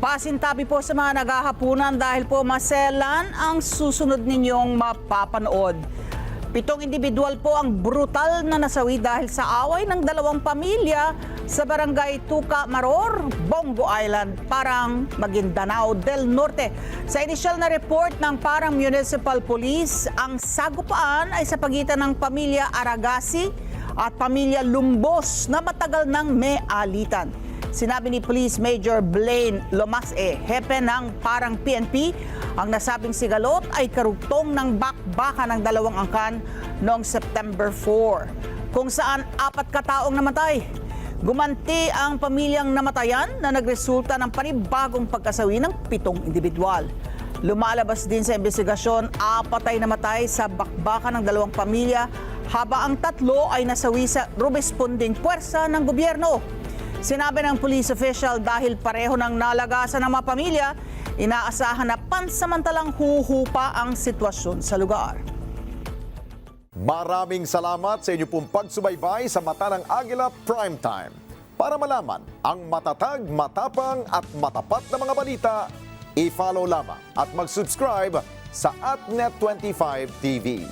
Pasintabi po sa mga naghahapunan dahil po maselan ang susunod ninyong mapapanood. 7 individual po ang brutal na nasawi dahil sa away ng 2 pamilya sa barangay Tuca Maror, Bongo Island, Parang, Maguindanao del Norte. Sa inisyal na report ng Parang Municipal Police, ang sagupaan ay sa pagitan ng pamilya Aragasi at pamilya Lumbos na matagal nang may alitan. Sinabi ni Police Major Blaine Lomaxe, hepe ng Parang PNP, ang nasabing sigalot ay karugtong ng bakbakan ng 2 angkan noong September 4, kung saan 4 kataong namatay. Gumanti ang pamilyang namatayan na nagresulta ng panibagong pagkasawi ng 7 individual. Lumalabas din sa investigasyon, 4 ay namatay sa bakbakan ng 2 pamilya habang ang 3 ay nasawi sa rumesponding puwersa ng gobyerno. Sinabi ng police official dahil pareho ng nalagasan ng mga pamilya, inaasahan na pansamantalang huhupa ang sitwasyon sa lugar. Maraming salamat sa inyo pong pagsubaybay sa Mata ng Agila Primetime. Para malaman ang matatag, matapang at matapat na mga balita, i-follow lamang at mag-subscribe sa @Net25 TV.